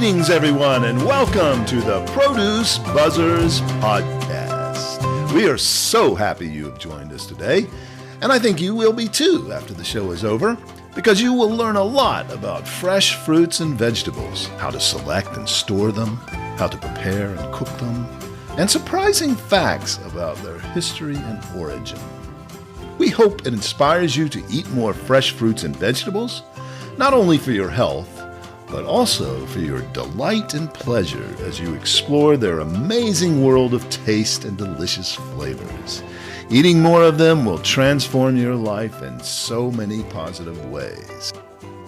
Greetings, everyone, and welcome to the Produce Buzzers podcast. We are so happy you have joined us today, and I think you will be too after the show is over, because you will learn a lot about fresh fruits and vegetables, how to select and store them, how to prepare and cook them, and surprising facts about their history and origin. We hope it inspires you to eat more fresh fruits and vegetables, not only for your health, but also for your delight and pleasure as you explore their amazing world of taste and delicious flavors. Eating more of them will transform your life in so many positive ways.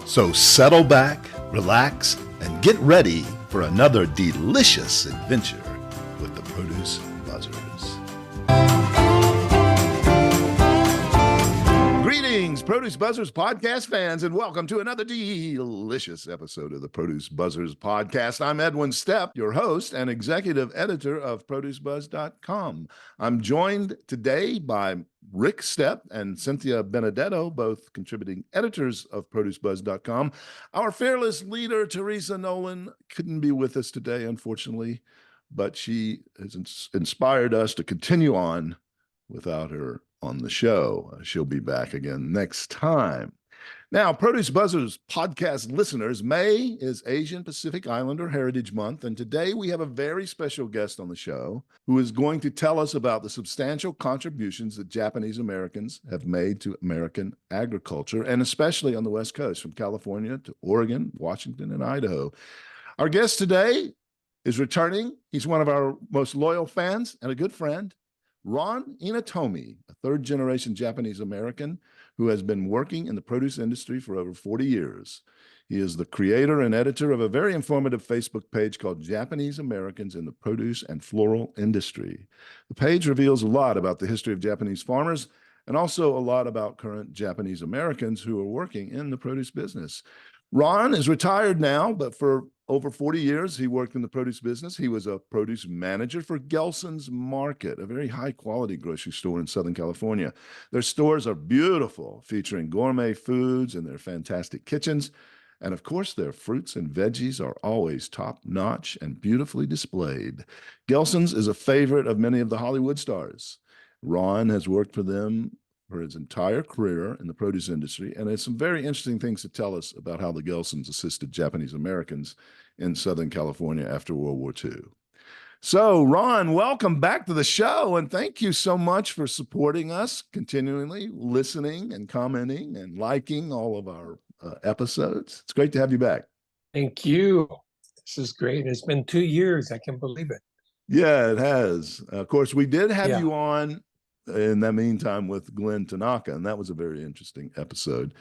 So settle back, relax, and get ready for another delicious adventure with the Produce Buzzers. Greetings, Produce Buzzers podcast fans, and welcome to another delicious episode of the Produce Buzzers podcast. I'm Edwin Stepp, your host and executive editor of ProduceBuzz.com. I'm joined today by Rick Stepp and Cynthia Benedetto, both contributing editors of ProduceBuzz.com. Our fearless leader, Teresa Nolan, couldn't be with us today, unfortunately, but she has inspired us to continue on without her on the show. She'll be back again next time. Now, Produce Buzzers podcast listeners, May is Asian Pacific Islander Heritage Month, and today we have a very special guest on the show who is going to tell us about the substantial contributions that Japanese Americans have made to American agriculture, and especially on the West Coast, from California to Oregon, Washington, and Idaho. Our guest today is returning. He's one of our most loyal fans and a good friend, Ron Inatomi, a third-generation Japanese American who has been working in the produce industry for over 40 years. He is the creator and editor of a very informative Facebook page called Japanese Americans in the Produce and Floral Industry. The page reveals a lot about the history of Japanese farmers and also a lot about current Japanese Americans who are working in the produce business. Ron is retired now, but for over 40 years, he worked in the produce business. He was a produce manager for Gelson's Market, a very high-quality grocery store in Southern California. Their stores are beautiful, featuring gourmet foods and their fantastic kitchens. And of course, their fruits and veggies are always top-notch and beautifully displayed. Gelson's is a favorite of many of the Hollywood stars. Ron has worked for them for his entire career in the produce industry, and has some very interesting things to tell us about how the Gelsons assisted Japanese Americans in Southern California after World War II. So, Ron, welcome back to the show, and thank you so much for supporting us, continually listening and commenting and liking all of our episodes. It's great to have you back. Thank you. This is great. It's been 2 years. I can't believe it. Yeah, it has. Of course, we did have you on in that meantime with Glenn Tanaka, and that was a very interesting episode.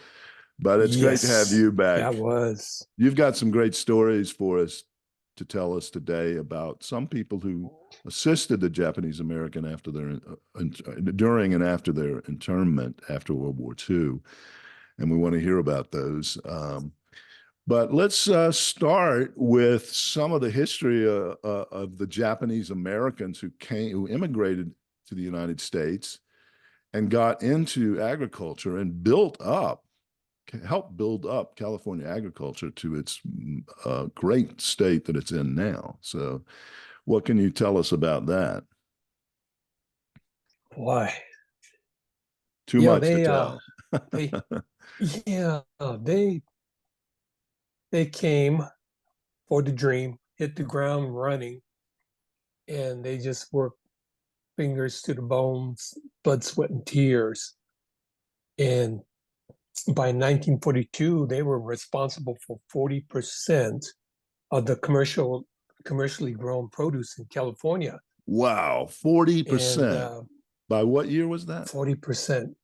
But it's great to have you back. That was. You've got some great stories for us to tell us today about some people who assisted the Japanese American after their during and after their internment after World War II, and we want to hear about those. But let's start with some of the history of the Japanese Americans who immigrated to the United States and got into agriculture and helped build up California agriculture to its great state that it's in now. So what can you tell us about that? Boy. Too much to tell. They came for the dream, hit the ground running, and they just worked fingers to the bones, blood, sweat, and tears. And by 1942, they were responsible for 40% of the commercially grown produce in California. Wow, 40%. By what year was that? 40%.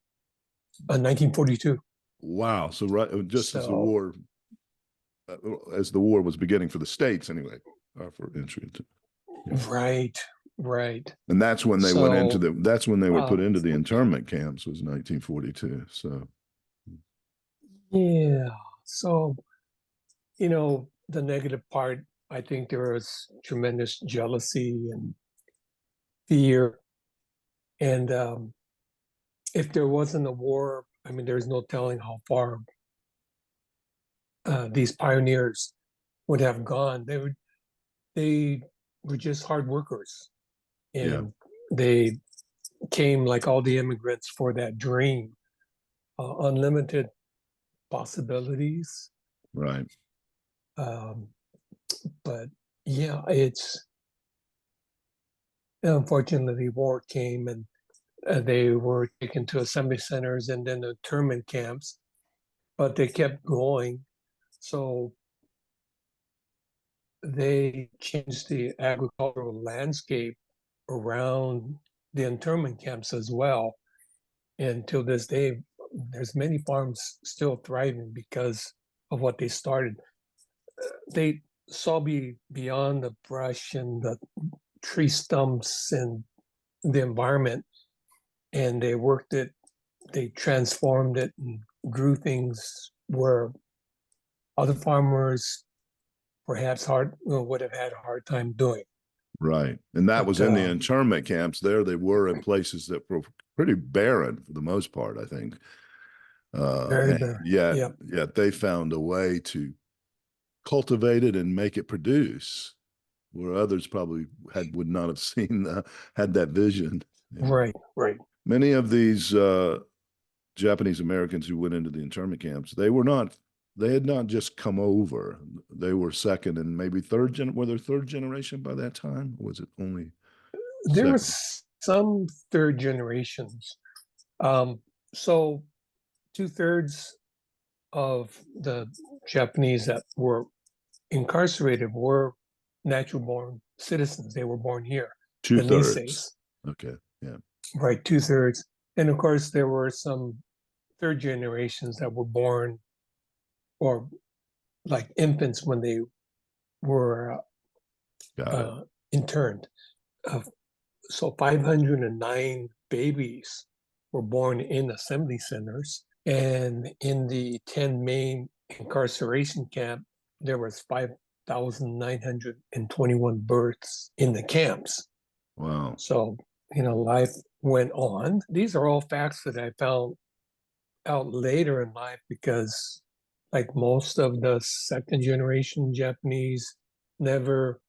1942. Wow. So as the war was beginning for the States anyway, for entry into. Yeah. Right. And that's when they went into that's when they were put into the internment camps, was 1942. So yeah. So, the negative part, I think there was tremendous jealousy and fear. And if there wasn't a war, there's no telling how far these pioneers would have gone. They were just hard workers, Yeah. and they came like all the immigrants for that dream, unlimited possibilities. Right. Um, but yeah, it's unfortunately war came, and they were taken to assembly centers and then internment camps, but they kept going. So they changed the agricultural landscape around the internment camps as well. And till this day, there's many farms still thriving because of what they started. They saw beyond the brush and the tree stumps and the environment, and they worked it, they transformed it and grew things where other farmers perhaps would have had a hard time doing. Right. And that But was in the internment camps. There they were in places that were pretty barren for the most part, I think. very And barren. yet, Yeah, yet they found a way to cultivate it and make it produce where others probably would not have seen had that vision. Yeah. right, right. Many of these Japanese Americans who went into the internment camps, they had not just come over. They were second and maybe were they third generation by that time? Or was it only There second? was some third generations. Um, so 2/3 of the Japanese that were incarcerated were natural born citizens. They were born here, the 2/3. Niseis, Okay. Yeah. right? 2/3. And of course, there were some third generations that were born or like infants when they were Got it. interned. Uh, so 509 babies were born in assembly centers. And in the 10 main incarceration camp, there was 5,921 births in the camps. Wow. So, life went on. These are all facts that I found out later in life because, like most of the second generation Japanese, never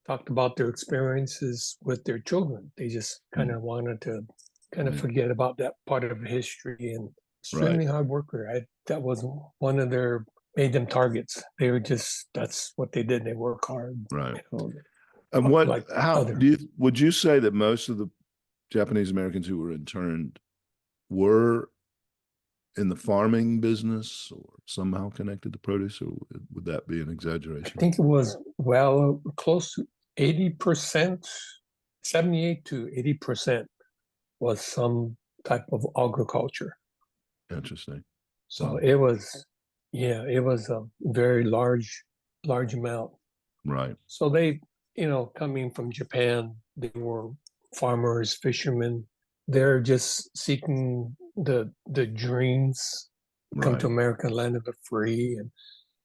talked about their experiences with their children. They just kind of wanted to kind of forget about that part of history, and Right. extremely hard worker. That was one of their made them targets. They were just that's what they did. They work hard, Right. you know, And like how other. would you say that most of the Japanese Americans who were interned were in the farming business or somehow connected to produce, or would that be an I exaggeration? think it was well close to 80%, 78 to 80% was some type of agriculture. Interesting. So Wow. it was, yeah, it was a very large amount. Right. So they, coming from Japan, they were farmers, fishermen. They're just seeking the dreams, come to Right. American land of the free,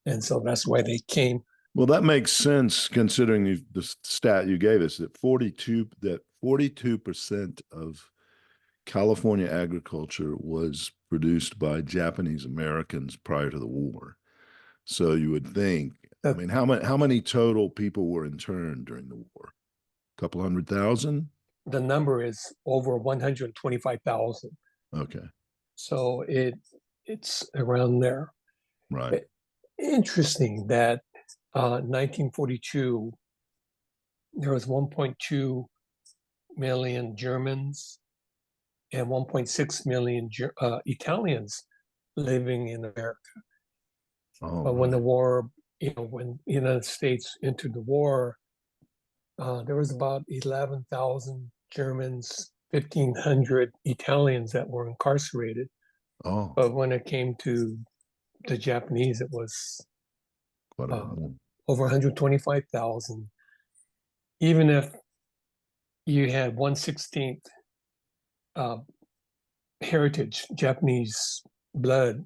and so that's why they came. Well, that makes sense considering the stat you gave us that 42% of California agriculture was produced by Japanese Americans prior to the war. So you would think, I That mean, how many total people were interned during the war? A couple 100,000? the number is over 125,000. Okay. So it's around there. Right. Interesting that 1942 there was 1.2 million Germans and 1.6 million Italians living in America. Oh, But when the right. war, when the United States entered the war, there was about 11,000 Germans, 1,500 Italians that were incarcerated. Oh, But when it came to the Japanese, it was quite a bit more. over 125,000. Even if you had 1/16th uh, heritage, Japanese blood,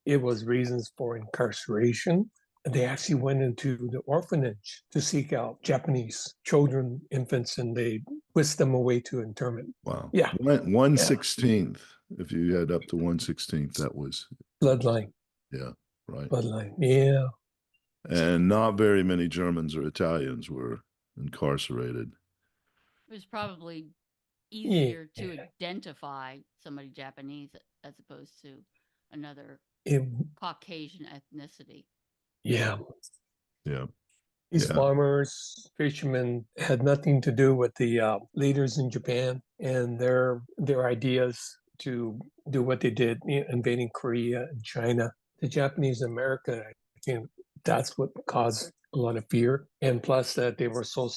it was reasons for incarceration. They actually went into the orphanage to seek out Japanese children, infants, and they whisked them away to internment. Wow. Yeah, One yeah, 16th. If you had up to 1/16th, that was bloodline, yeah, right. bloodline. Yeah, And not very many Germans or Italians were incarcerated. It was probably Yeah. easier to identify somebody Japanese as opposed to another It, Caucasian ethnicity. yeah. Yeah. These Yeah. farmers, fishermen had nothing to do with the leaders in Japan and their ideas to do what they did, invading Korea and China. The Japanese American, I think that's what caused a lot of fear. And plus that they were so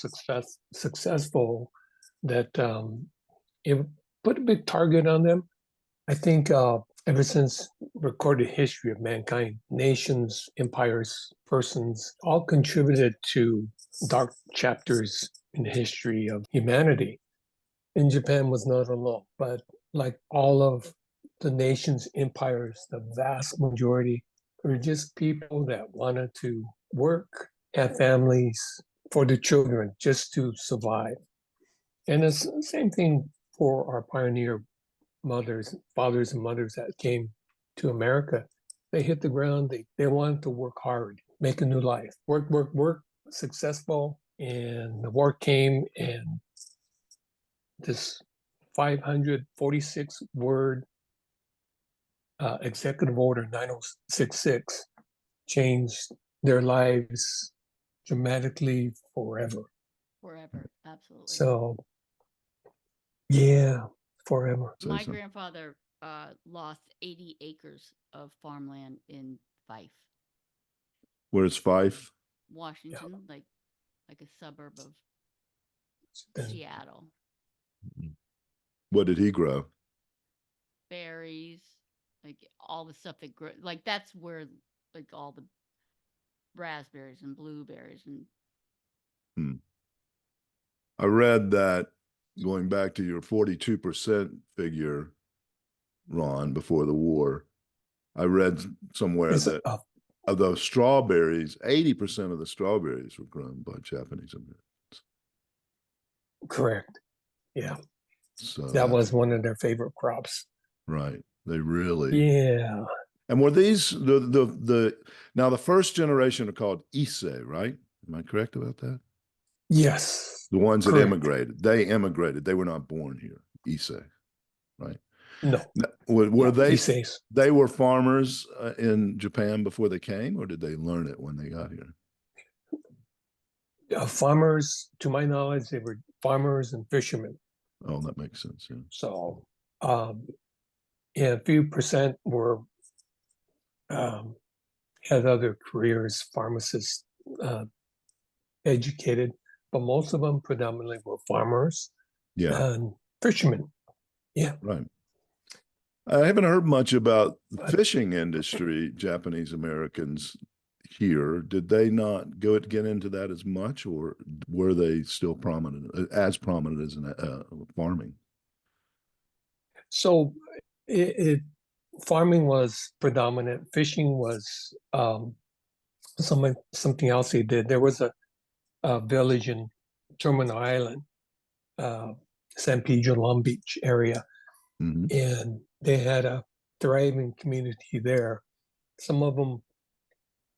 successful that it put a big target on them. I think ever since recorded history of mankind, nations, empires, persons all contributed to dark chapters in the history of humanity. And Japan was not alone, but like all of the nation's empires, the vast majority were just people that wanted to work, have families for the children, just to survive. And it's the same thing for our pioneer mothers, fathers, and mothers that came to America. They hit the ground, they wanted to work hard, make a new life, work, successful. And the war came, and this 546 word executive order 9066 changed their lives dramatically forever. Forever, absolutely. So, yeah, forever. My grandfather lost 80 acres of farmland in Fife. Where's Fife? Washington, like a suburb of Seattle. What did he grow? Berries, like all the stuff that grow. Like that's where like all the raspberries and blueberries and. I read that going back to your 42% figure, Ron, before the war, I read somewhere that of those strawberries, 80% of the strawberries were grown by Japanese Americans. Correct. Yeah. So that was one of their favorite crops. Right. They really. Yeah. And were these the now the first generation are called Issei, right? Am I correct about that? Yes. The ones that correct. immigrated. They immigrated. They were not born here. Issei, right? No. Were they? Isseis. They were farmers in Japan before they came, or did they learn it when they got here? Farmers, to my knowledge, they were farmers and fishermen. Oh, that makes sense. Yeah. So, yeah, a few percent were had other careers, pharmacists, educated, but most of them predominantly were farmers and fishermen. Yeah. Right. I haven't heard much about the fishing industry, Japanese Americans here. Did they not get into that as much, or were they still prominent as in farming? So farming was predominant. Fishing was something else they did. There was a village in Terminal Island, San Pedro, Long Beach area, and they had a thriving community there. Some of them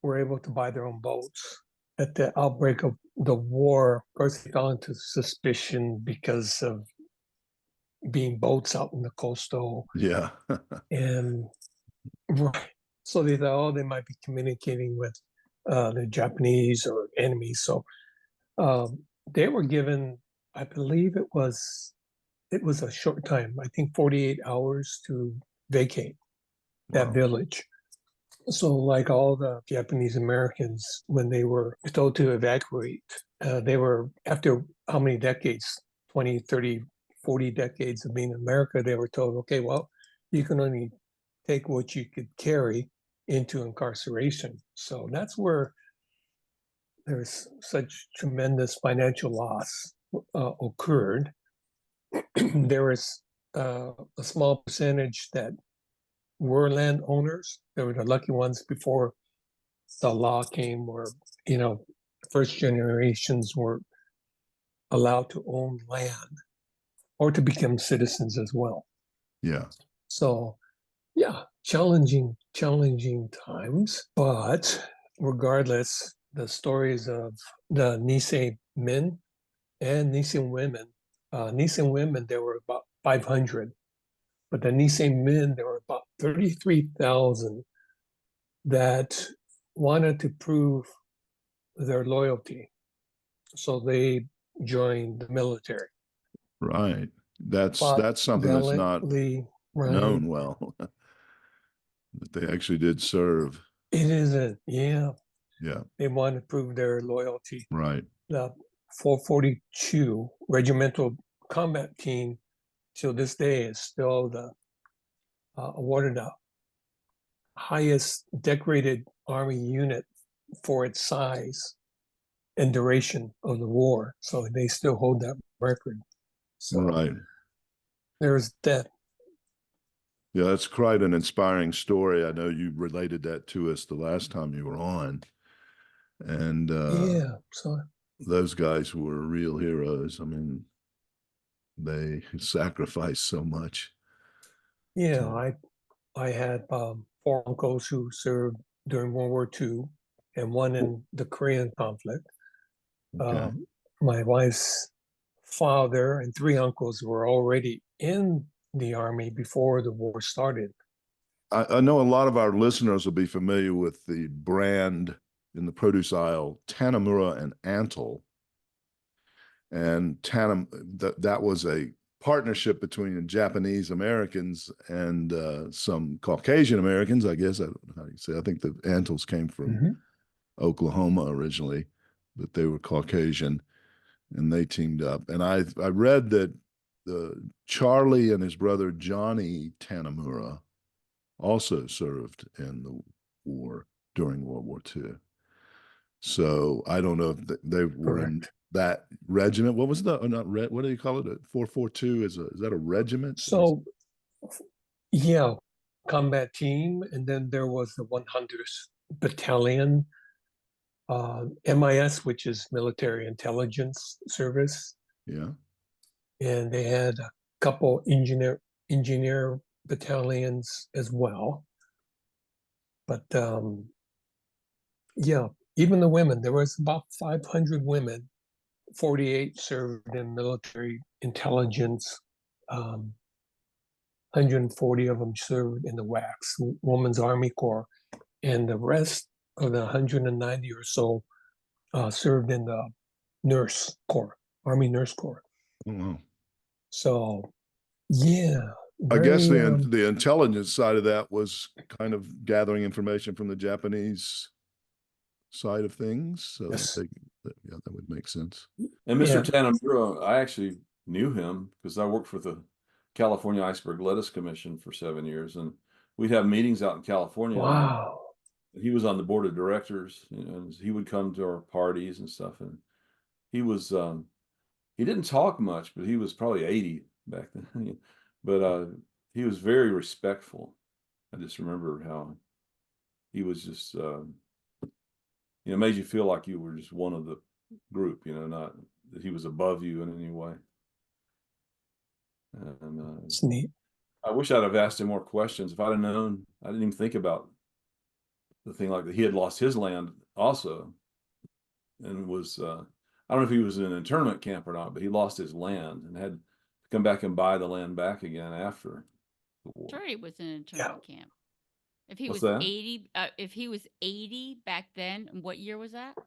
were able to buy their own boats. At the outbreak of the war, of course, they fell into suspicion because of being boats out in the coastal. Yeah. And right. So they thought, oh, they might be communicating with the Japanese or enemies. So they were given, I believe it was a short time, I think 48 hours to vacate that village. So like all the Japanese Americans, when they were told to evacuate, they were, after how many decades, 20, 30, 40 decades of being in America, they were told, okay, well, you can only take what you could carry into incarceration. So that's where there's such tremendous financial loss occurred. There was a small percentage that were landowners. They were the lucky ones before the law came, where, first generations were allowed to own land or to become citizens as well. Yeah. So, yeah, challenging times, but regardless, the stories of the Nisei men and Nisei women. Nisei women, there were about 500, but the Nisei men, there were about 33,000 that wanted to prove their loyalty. So they joined the military. Right. That's Fought something that's not valiantly, right? known well. That they actually did serve. It isn't, yeah. Yeah. They want to prove their loyalty. Right. The 442 Regimental Combat Team, till this day, is still the awarded the highest decorated Army unit for its size and duration of the war. So they still hold that record. So Right. there's that. Yeah, that's quite an inspiring story. I know you related that to us the last time you were on. And Yeah. So those guys were real heroes. I mean, they sacrificed so much. yeah, to- I had 4 uncles who served during World War II and one in the Korean conflict. Okay. My wife's father and 3 uncles were already in the Army before the war started. I know a lot of our listeners will be familiar with the brand in the produce aisle, Tanamura and Antle. And that was a partnership between the Japanese Americans and some Caucasian Americans, I guess. I don't know how you say. I think the Antles came from Oklahoma originally, but they were Caucasian, and they teamed up. And I read that Charlie and his brother Johnny Tanamura also served in the war during World War II. So I don't know if they were in Correct. that regiment. What was the not what do you call it? 442 is that a regiment? So, yeah, combat team. And then there was the 100th Battalion, MIS, which is Military Intelligence Service. Yeah. And they had a couple engineer battalions as well. But yeah, even the women, there was about 500 women. 48 served in military intelligence. 140 of them served in the WACS, Women's Army Corps, and the rest of the 190 or so served in the Nurse Corps, Army Nurse Corps. Oh, wow. So, yeah, I guess very the intelligence side of that was kind of gathering information from the Japanese side of things. So yes. that would make sense. And Mr. Yeah. Tanamura, I actually knew him because I worked for the California Iceberg Lettuce Commission for 7 years, and we'd have meetings out in California. Wow. And he was on the board of directors, and he would come to our parties and stuff. And he was he didn't talk much, but he was probably 80 back then. But he was very respectful. I just remember how he was just made you feel like you were just one of the group, not that he was above you in any way. And It's neat. I wish I'd have asked him more questions. If I'd have known, I didn't even think about the thing like that. He had lost his land also, and was I don't know if he was in an internment camp or not, but he lost his land and had to come back and buy the land back again after the war. Sure, he was in an internment camp. If he What's was that? 80, if he was 80 back then, what year was that?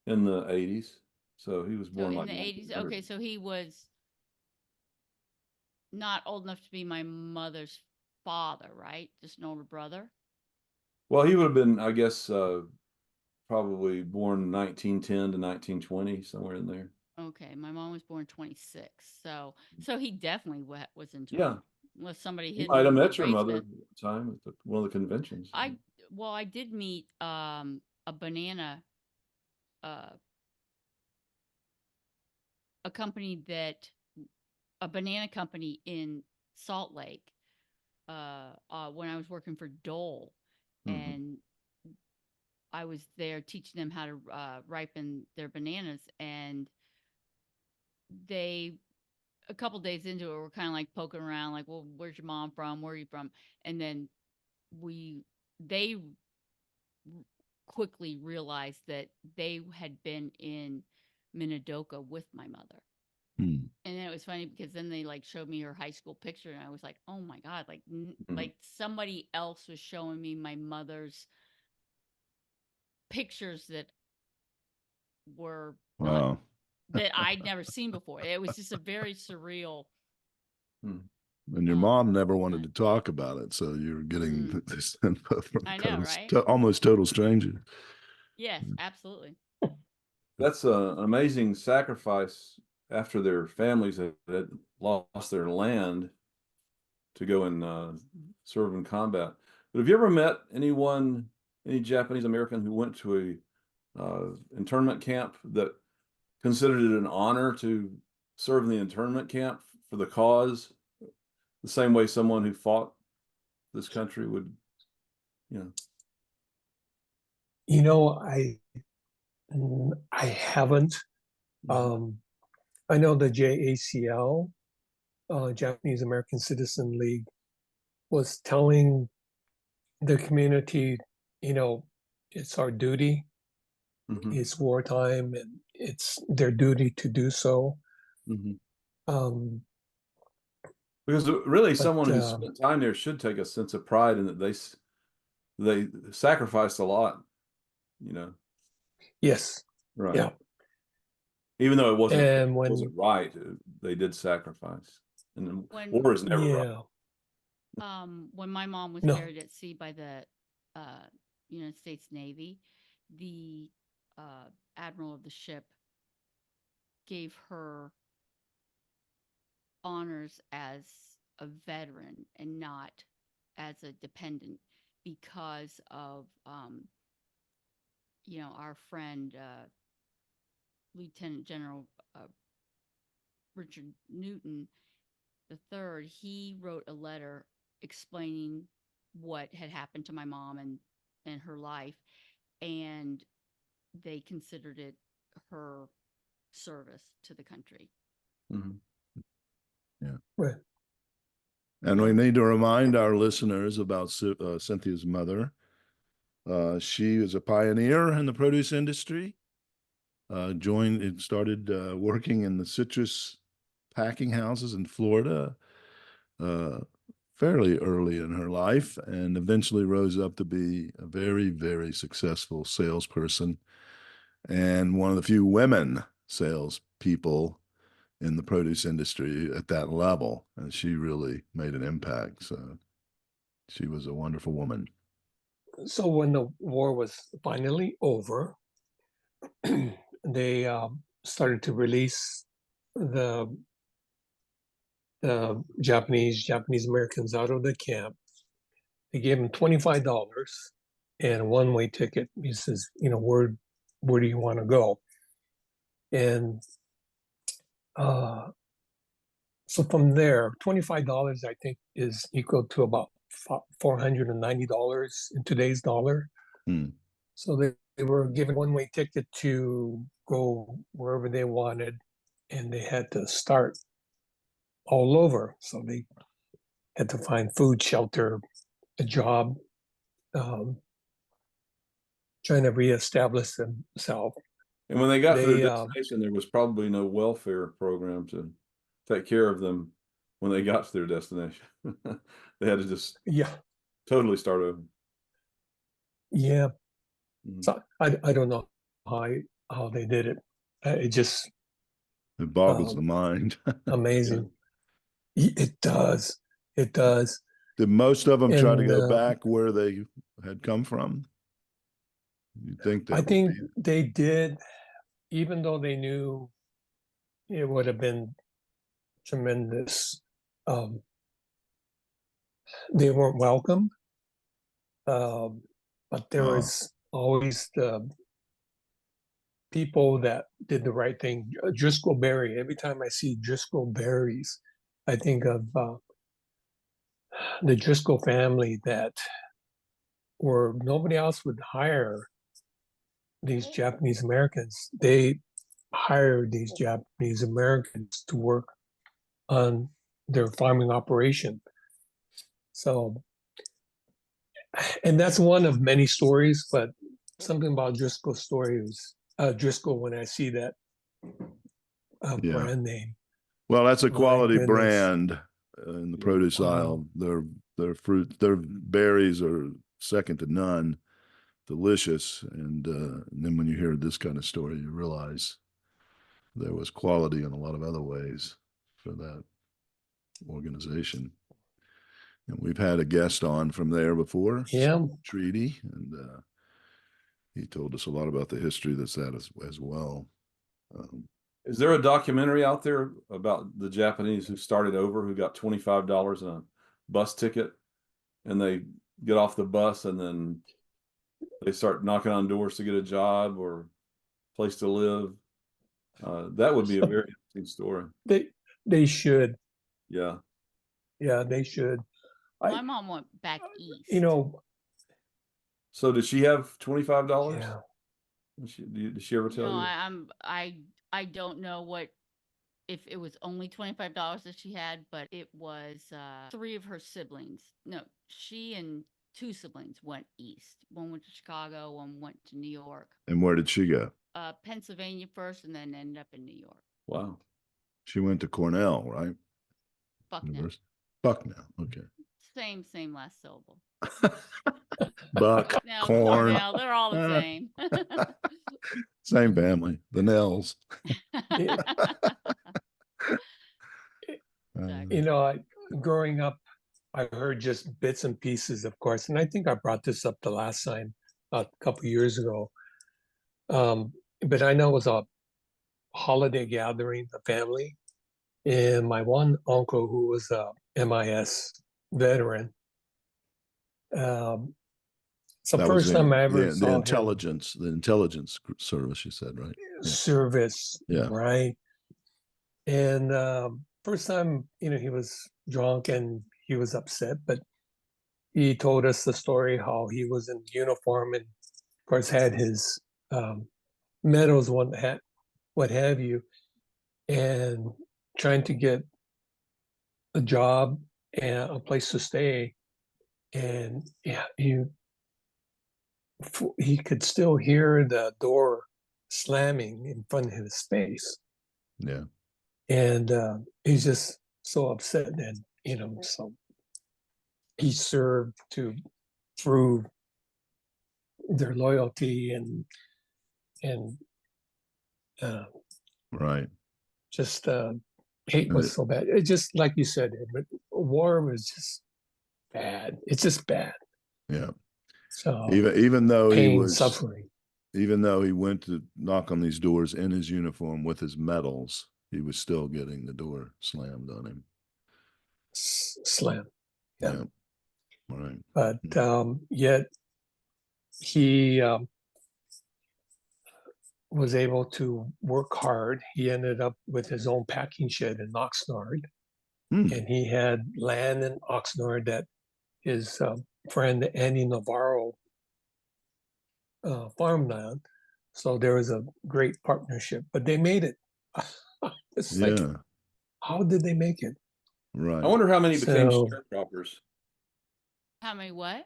In the 80s. So he was So born in like the 80s. 1900. Okay, so he was not old enough to be my mother's father, right? Just an older brother. Well, he would have been, I guess, probably born 1910 to 1920, somewhere in there. Okay, my mom was born 26, so he definitely was in Yeah. trouble. Unless somebody You hid might him have in the met your mother basement. at the time at one of the conventions. I did meet a banana a banana company in Salt Lake when I was working for Dole, and I was there teaching them how to ripen their bananas, and they a couple days into it were kind of like poking around, like, well, where's your mom from? Where are you from? And then they quickly realized that they had been in Minidoka with my mother. Hmm. And then it was funny because then they like showed me her high school picture, and I was like, oh my God, like, Mhm. like somebody else was showing me my mother's pictures that were not, Wow. that I'd never seen before. It was just a very surreal. Hmm. And your mom never wanted moment. to talk about it, so you're getting Mm. this info from I know, right? almost total strangers. Yes, absolutely. That's an amazing sacrifice after their families had lost their land to go and serve in combat. But have you ever met anyone, any Japanese American who went to a internment camp that considered it an honor to serve in the internment camp for the cause, the same way someone who fought this country would, you know? You know, I haven't. I know the JACL, Japanese American Citizen League, was telling the community, you know, it's our duty, Mhm. it's wartime, and it's their duty to do so. Mhm. Um, Because really, but someone who's spent time there should take a sense of pride in that they sacrificed a lot, you know. yes, Right. yeah. Even though it And wasn't when, right, they did sacrifice. And then When war is never right. when my mom was No. buried at sea by the United States Navy, the admiral of the ship gave her honors as a veteran and not as a dependent because of our friend Lieutenant General Richard Newton the third. He wrote a letter explaining what had happened to my mom and her life, and they considered it her service to the country. Mhm. Yeah. right, And we need to remind our listeners about Cynthia's mother. She is a pioneer in the produce industry. Started working in the citrus packing houses in Florida uh, fairly early in her life, and eventually rose up to be a very, very successful salesperson and one of the few women salespeople in the produce industry at that level. And she really made an impact. So she was a wonderful woman. so when the war was finally over, they started to release the Japanese Americans out of the camp. They gave him $25 and a one-way ticket. He says, you know, where do you want to go? And so from there, $25 I think is equal to about $490 in today's dollar. Hmm. So they were given one-way ticket to go wherever they wanted, and they had to start all over. So they had to find food, shelter, a job, trying to reestablish themselves. And when they got to their They destination, there was probably no welfare program to take care of them when they got to their destination. They had to just yeah, totally start over. yeah. Mhm. So I don't know how they did it. It just It boggles the mind. amazing. It does. It does. Did most of them try to And go back where they had come from? You think I that would think be? they did, even though they knew it would have been tremendous. Um, they weren't welcome, but there was always the people that did the right thing. Driscoll Berry. Every time I see Driscoll berries, I think of the Driscoll family that where nobody else would hire these Japanese Americans. They hired these Japanese Americans to work on their farming operation. So, and that's one of many stories, but something about Driscoll's story was Driscoll when I see that Yeah. brand name. Well, that's a My quality goodness. brand in the produce Wow. aisle. Their fruit, their berries are second to none. Delicious. And then when you hear this kind of story, you realize there was quality in a lot of other ways for that organization. And we've had a guest on from there before, Yeah. Treaty, and he told us a lot about the history that's that as well. Is there a documentary out there about the Japanese who started over, who got $25 in a bus ticket, and they get off the bus and then they start knocking on doors to get a job or place to live? That would be a very interesting story. They should. Yeah. Yeah, they should. My mom went back east. You know, So did she have $25? yeah. Did she ever tell No, you? I don't know what if it was only $25 that she had, but it was 3 of her siblings. No, she and 2 siblings went east. One went to Chicago, one went to New York. And where did she go? Pennsylvania first, and then ended up in New York. Wow. She went to Cornell, right? Bucknell. Bucknell. Okay. Same last syllable. Buck, No, corn. Cornell, they're all the same. Same family, the Nells. You know, growing up, I heard just bits and pieces, of course, and I think I brought this up the last time a couple of years ago. But I know it was a holiday gathering, the family, and my one uncle who was a MIS veteran. It's the That was first time I ever the saw him. the intelligence service, you said, right? Yeah. Service, Yeah. right? And first time, you know, he was drunk and he was upset, but he told us the story how he was in uniform and, of course, had his medals, what have you, and trying to get a job and a place to stay. And yeah, he could still hear the door slamming in front of his face. Yeah. And he's just so upset. And, you know, so he served to prove their loyalty and Right. just hate was so bad. It just, like you said, war was just bad. It's just bad. Yeah. So even though pain, he was suffering. Even though he went to knock on these doors in his uniform with his medals, he was still getting the door slammed on him. Slam. Yeah. Right. But yet he was able to work hard. He ended up with his own packing shed in Oxnard. And he had land in Oxnard that his friend Andy Navarro farmland. So there was a great partnership, but they made it. It's like, how did they make it? Right. I wonder how many became sharecroppers. How many what?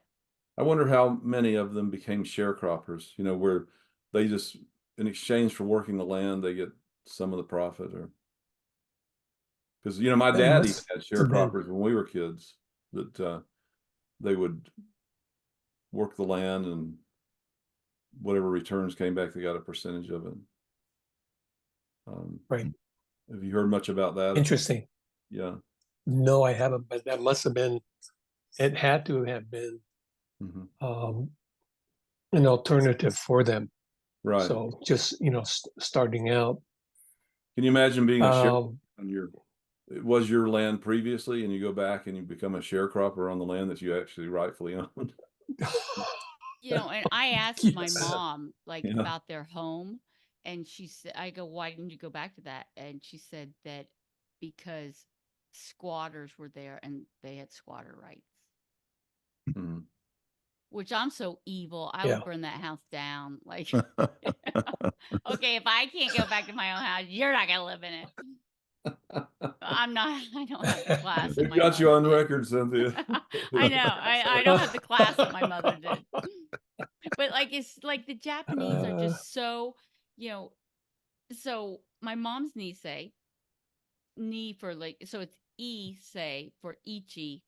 I wonder how many of them became sharecroppers, you know, where they just, in exchange for working the land, they get some of the profit. Or because, you know, my dad even had sharecroppers when we were kids, that they would work the land, and whatever returns came back, they got a percentage of it. Right. Have you heard much about that? Interesting. Yeah. No, I haven't, but that must have been, it had to have been an alternative for them. Right. So just, you know, starting out. Can you imagine being a sharecropper on it was your land previously, and you go back and you become a sharecropper on the land that you actually rightfully owned? You know, and I asked my mom about their home, and she said, I go, why didn't you go back to that? And she said that because squatters were there and they had squatter rights. Mm-hmm. Which I'm so evil. I would burn that house down. Like, okay, if I can't go back to my own house, you're not gonna live in it. I don't have the class. They've got you on record, Cynthia. I know. I don't have the class that my mother did. But like Like, it's like the Japanese are Uh, just so, so my mom's Nisei, ni for like, so it's Issei for Ichi,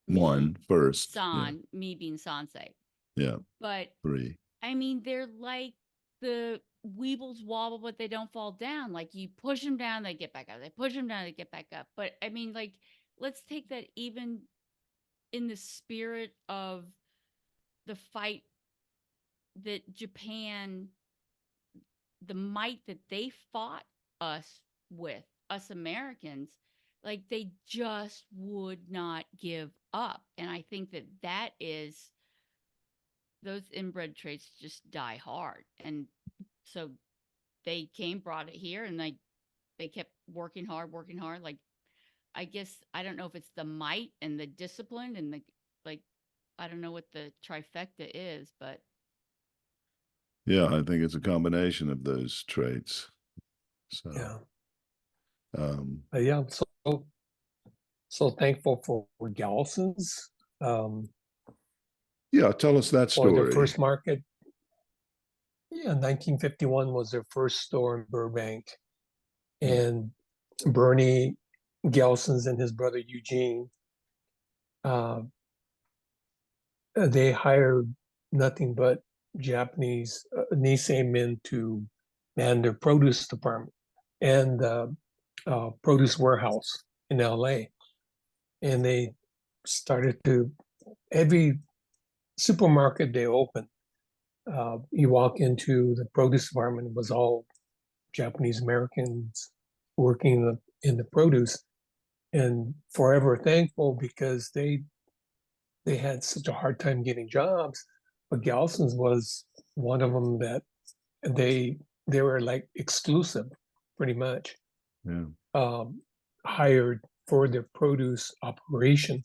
me, One first. san, me being Sansei. Yeah. But Three. I mean, they're like the weebles wobble, but they don't fall down. Like, you push them down, they get back up. They push them down, they get back up. But I mean, like, let's take that even in the spirit of the fight that Japan, the might that they fought us with, us Americans, like they just would not give up. And I think that that is, those inbred traits just die hard. And so they came, brought it here, and they kept working hard, working hard. Like, I guess, I don't know if it's the might and the discipline and the, like, I don't know what the trifecta is, but Yeah, I think it's a combination of those traits. So, yeah. um, Yeah. So thankful for Gelson's yeah, tell us that for their story. first market. Yeah, 1951 was their first store in Burbank, and Bernie Gelson's and his brother Eugene, they hired nothing but Japanese Nisei men to man their produce department and produce warehouse in LA. And they started to, every supermarket they opened, you walk into the produce department, it was all Japanese Americans working in the produce, and forever thankful because they had such a hard time getting jobs. But Gelson's was one of them that they they were like exclusive, pretty much, Yeah. hired for their produce operation,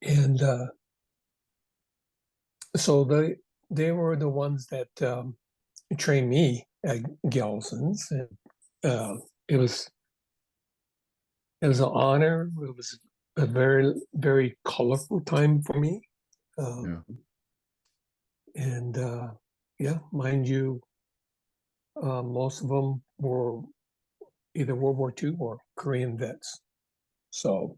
and so they were the ones that trained me at Gelson's, and uh, it was it was an honor. It was a very colorful time for me. Yeah. And yeah, mind you, most of them were either World War II or Korean vets. So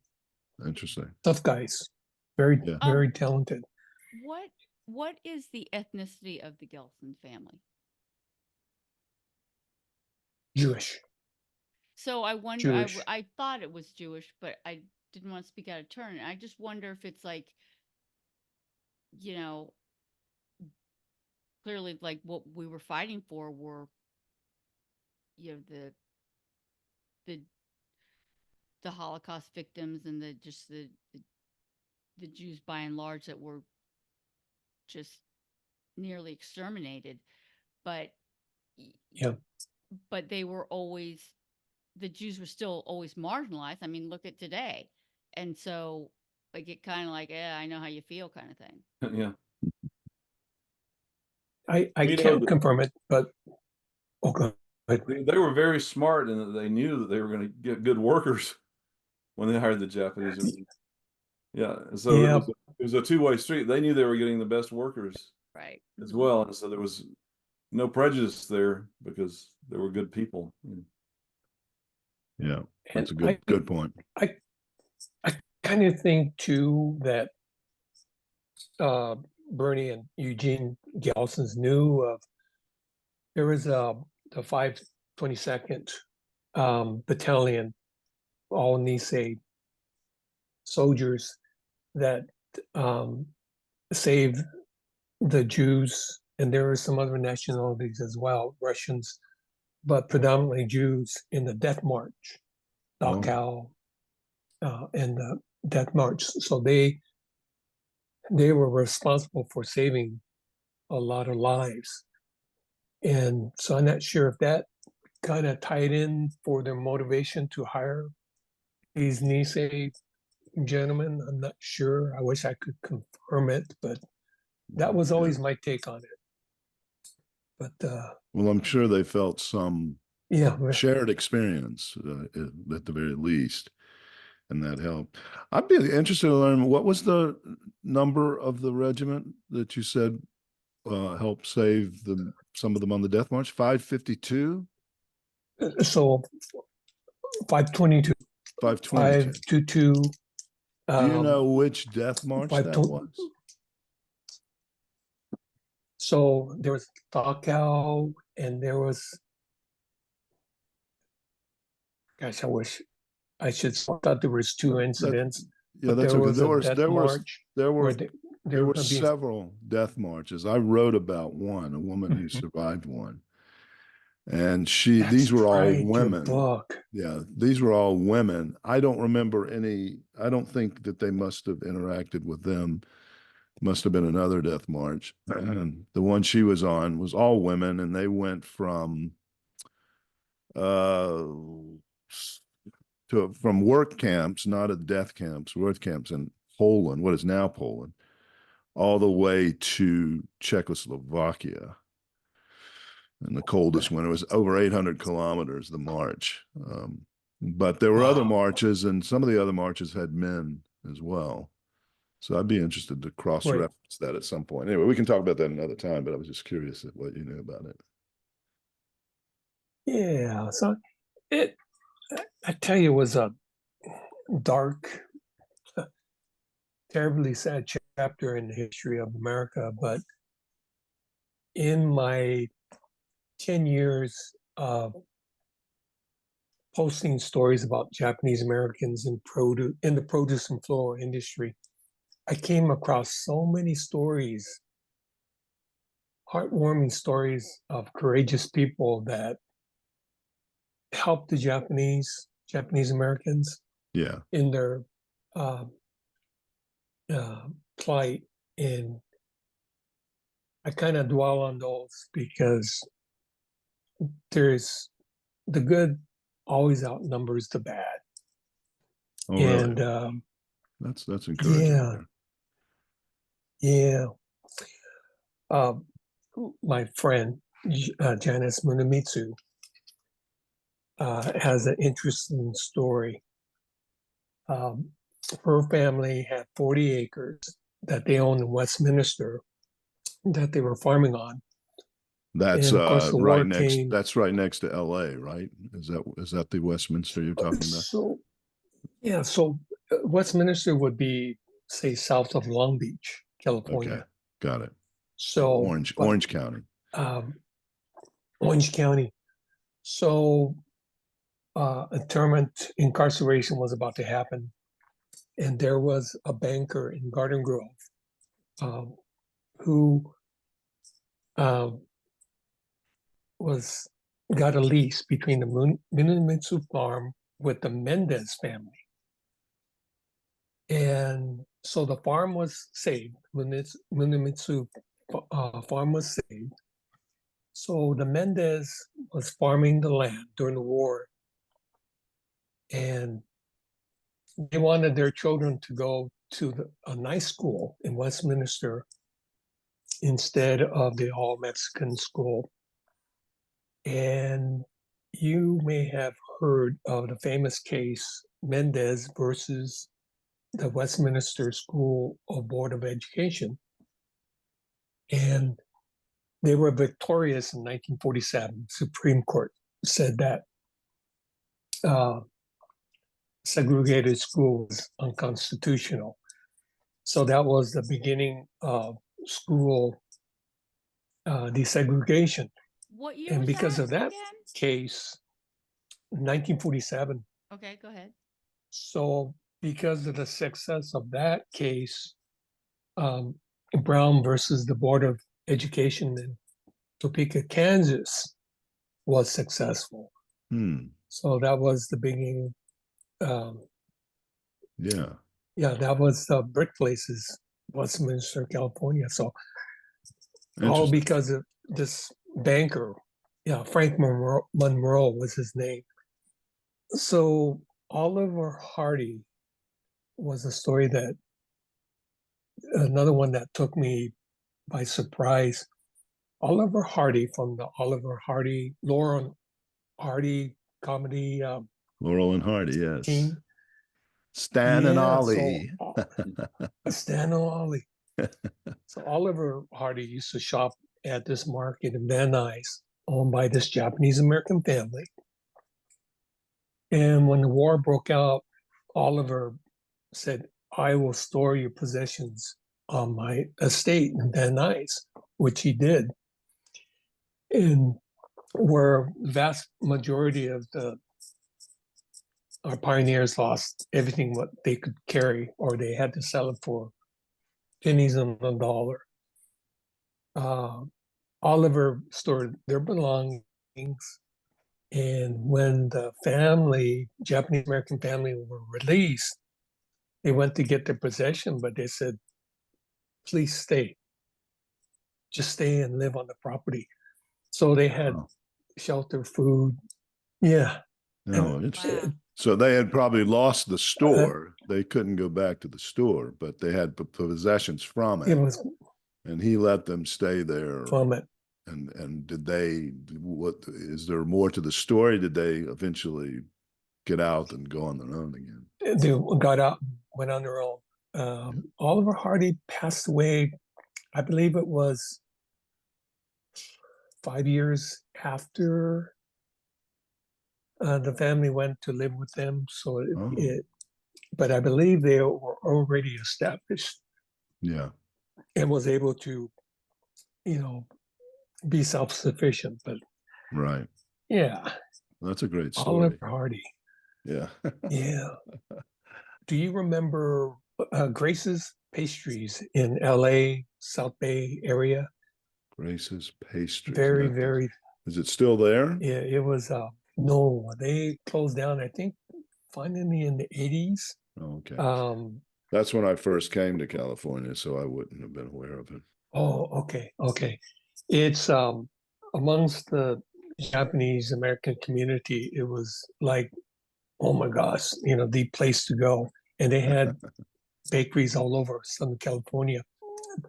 Interesting. tough guys, very Yeah. very talented. what is the ethnicity of the Gelson family? Jewish. So I wonder, Jewish. I thought it was Jewish, but I didn't want to speak out of turn. I just wonder if it's like, you know, clearly like what we were fighting for were, the the Holocaust victims and the just the Jews by and large that were just nearly exterminated. But Yeah. but they were always, the Jews were still always marginalized. I mean, look at today. And so like it kind of like, yeah, I know how you feel kind of thing. Yeah. I You know, can't confirm it, but okay. they were very smart and they knew that they were going to get good workers when they hired the Japanese. Yeah. So Yeah. it was a two-way street. They knew they were getting the best workers Right. as well. And so there was no prejudice there because they were good people. Yeah. That's And a good point. I kind of think too that Bernie and Eugene Gelson's knew of, there was the 522nd battalion, all Nisei soldiers that saved the Jews, and there were some other nationalities as well, Russians, but predominantly Jews in the Death March, Oh. Dachau, and the Death March. So they were responsible for saving a lot of lives. And so I'm not sure if that kind of tied in for their motivation to hire these Nisei gentlemen. I'm not sure. I wish I could confirm it, but that was always my take on it. But well, I'm sure they felt some yeah, shared experience at the very least, and that helped. I'd be interested to learn, what was the number of the regiment that you said helped save some of them on the death march? 552? So 522, 522. 522. Do you know which death march that 520 was? So there was Dachau, and there was, gosh, I wish I thought there was two incidents. Yeah, but that's there okay. was a death march There where were they there were were gonna be. several death marches. I wrote about one, a woman who survived one. And these were all right, your women. book. Yeah, these were all women. I don't remember any. I don't think that they must have interacted with them. Must have been another death march. And the one she was on was all women, and they went from from work camps, not at death camps, work camps in Poland, what is now Poland, all the way to Czechoslovakia. And the coldest winter was over 800 kilometers, the march. But there were other marches, and some of the other marches had men as well. So I'd be interested to cross-reference that at some point. Anyway, we can talk about that another time, but I was just curious at what you knew about it. Yeah, so I tell you, it was a dark, terribly sad chapter in the history of America. But in my 10 years of posting stories about Japanese Americans in the produce and floral industry, I came across so many stories, heartwarming stories of courageous people that helped the Japanese Americans Yeah. in their plight. And I kind of dwell on those because there's the good always outnumbers the bad. Oh, really? And that's encouraging. Yeah. My friend Janice Munemitsu has an interesting story. Her family had 40 acres that they owned in Westminster that they were farming on. That's and of course the right war next. came. That's right next to L.A., right? Is that the Westminster you're talking about? So yeah, so Westminster would be, say, south of Long Beach, California. Okay, got it. So Orange County. Orange County. So internment, incarceration was about to happen, and there was a banker in Garden Grove who got a lease between the Minamitsu farm with the Mendez family. And so the farm was saved. Minamitsu farm was saved. So the Mendez was farming the land during the war. And they wanted their children to go to a nice school in Westminster instead of the all-Mexican school. And you may have heard of the famous case Mendez versus the Westminster School of Board of Education. And they were victorious in 1947. Supreme Court said that segregated school was unconstitutional. So that was the beginning of school desegregation. What year And was because that of that again? case, 1947. Okay, go ahead. So because of the success of that case, Brown versus the Board of Education in Topeka, Kansas was successful. So that was the beginning. Yeah, that was the Brickplaces, Westminster, California. So all because of this banker, Frank Monroe was his name. So Oliver Hardy was a story another one that took me by surprise. Oliver Hardy from the Laurel Hardy comedy Laurel and Hardy, yes. team. Stan and Ollie. Stan and Ollie. So Oliver Hardy used to shop at this market in Van Nuys, owned by this Japanese American family. And when the war broke out, Oliver said, I will store your possessions on my estate in Van Nuys, which he did. And where the vast majority of our pioneers lost everything what they could carry, or they had to sell it for pennies on the dollar. Oliver stored their belongings. And when the family, Japanese American family, were released, they went to get their possession, but they said, please stay. Just stay and live on the property. So they had shelter, food. Yeah. No, And, Wow. so they had probably lost the store. They couldn't go back to the store, but they had possessions from it it. was And he let them stay there. from it. And did they, what, is there more to the story? Did they eventually get out and go on their own again? They got out, went on their own. Oliver Hardy passed away, I believe it was 5 years after the family went to live with them. So but I believe they were already established. Yeah. And was able to, be self-sufficient. But Right. yeah, That's a great story. Oliver Hardy. Yeah. Yeah. Do you remember Grace's Pastries in LA, South Bay area? Grace's Pastries. Very, very. Is it still there? Yeah, it was. No, they closed down, I think, finally in the 80s. Okay. That's when I first came to California, so I wouldn't have been aware of it. Oh, okay. Okay. It's amongst the Japanese American community, it was like, oh my gosh, the place to go. And they had bakeries all over Southern California.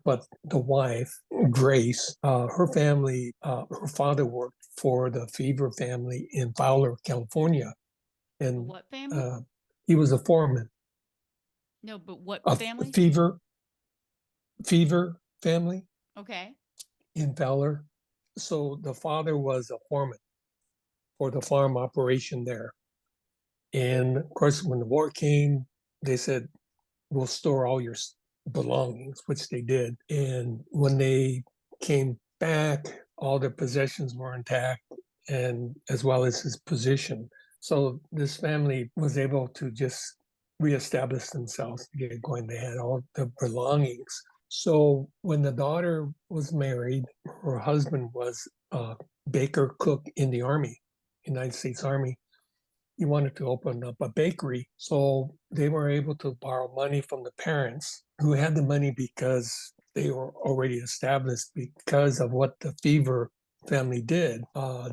But the wife, Grace, her family, her father worked for the Fever family in Fowler, California. And What family? he was a foreman. No, but what A family? Fever family Okay. in Fowler. So the father was a foreman for the farm operation there. And of course, when the war came, they said, we'll store all your belongings, which they did. And when they came back, all their possessions were intact, and as well as his position. So this family was able to just reestablish themselves to get going. They had all the belongings. So when the daughter was married, her husband was a baker cook in the Army, United States Army. He wanted to open up a bakery. So they were able to borrow money from the parents who had the money because they were already established because of what the Fever family did.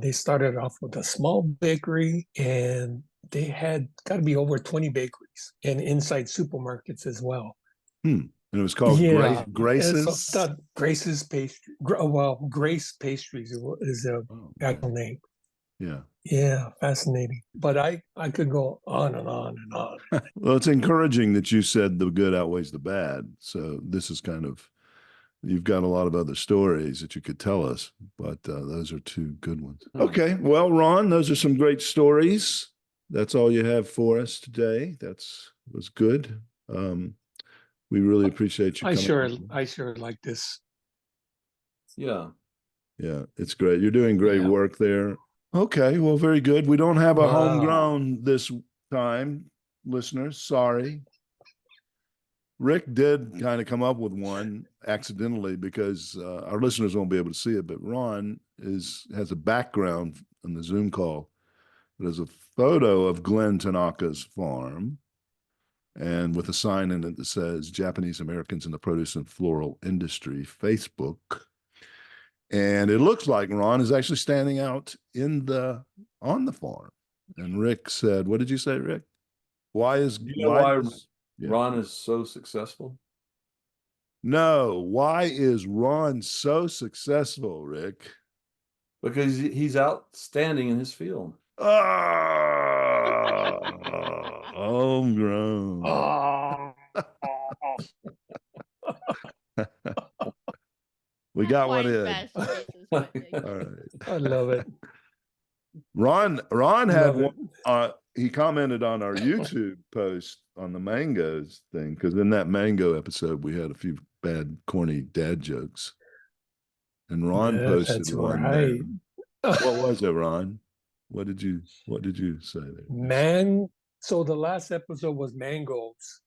They started off with a small bakery, and they had got to be over 20 bakeries and inside supermarkets as well. And it was called Grace's? Grace's Pastry. Well, Grace Pastries is the actual name. Yeah. Yeah, fascinating. But I could go on and on and on. Well, it's encouraging that you said the good outweighs the bad. So this is kind of, you've got a lot of other stories that you could tell us, but those are two good ones. Okay. Well, Ron, those are some great stories. That's all you have for us today. Was good. We really appreciate you coming. I sure like this. Yeah. Yeah, it's great. You're doing great work there. Okay, well, very good. We don't have a homegrown this time, listeners. Sorry. Rick did kind of come up with one accidentally because our listeners won't be able to see it, but Ron has a background in the Zoom call. There's a photo of Glenn Tanaka's farm, and with a sign in it that says Japanese Americans in the Produce and Floral Industry, Facebook. And it looks like Ron is actually standing out on the farm. And Rick said, what did you say, Rick? Why Ron is so successful? No, why is Ron so successful, Rick? Because he's outstanding in his field. Homegrown. We Not got quite one as in. fast as Teresa's, but thank you. All right. I love it. Ron had Love it. one. He commented on our YouTube post on the mangoes thing, because in that mango episode we had a few bad, corny dad jokes, and Ron Yeah, posted that's one right. there. What was it, Ron? What did you say there? So the last episode was mangoes.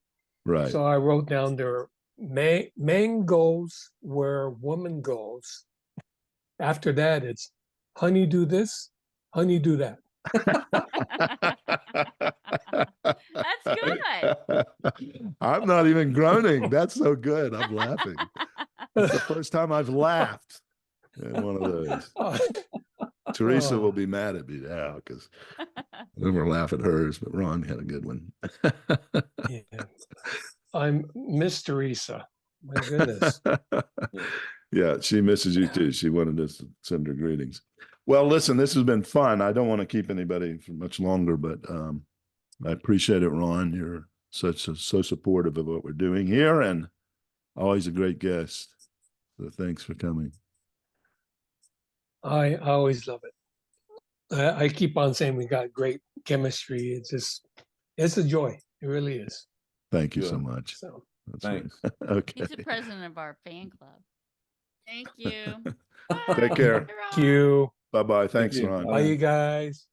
Right. So I wrote down there, man goes where woman goes. After that, it's honey do this, honey do that. That's good. I'm not even groaning. That's so good. I'm laughing. It's the first time I've laughed in one of those. Teresa will be mad at me now because I never laugh at hers, but Ron had a good one. Yeah. I'm Miss Teresa. My goodness. Yeah, she misses you too. She wanted us to send her greetings. Well, listen, this has been fun. I don't want to keep anybody for much longer, but I appreciate it, Ron. You're so supportive of what we're doing here, and always a great guest. So thanks for coming. I always love it. I keep on saying we got great chemistry. It's a joy. It really is. Thank you so Good. much. So That's Thanks. right. Okay. He's the president of our fan club. Thank you. Take care. Bye, thank Ron. you. Bye-bye. Thanks, you. Ron. Bye, you guys.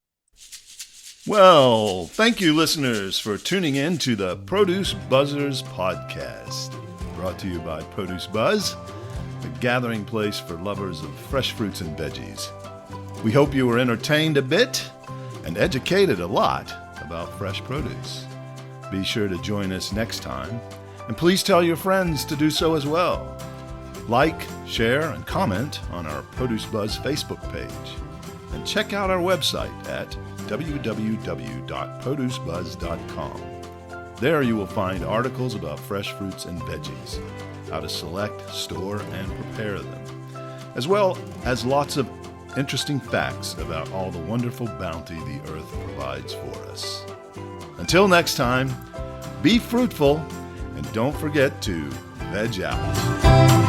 Well, thank you, listeners, for tuning in to the Produce Buzzers podcast, brought to you by Produce Buzz, the gathering place for lovers of fresh fruits and veggies. We hope you were entertained a bit and educated a lot about fresh produce. Be sure to join us next time, and please tell your friends to do so as well. Like, share, and comment on our Produce Buzz Facebook page, and check out our website at www.producebuzz.com. There you will find articles about fresh fruits and veggies, how to select, store, and prepare them, as well as lots of interesting facts about all the wonderful bounty the earth provides for us. Until next time, be fruitful and don't forget to veg out.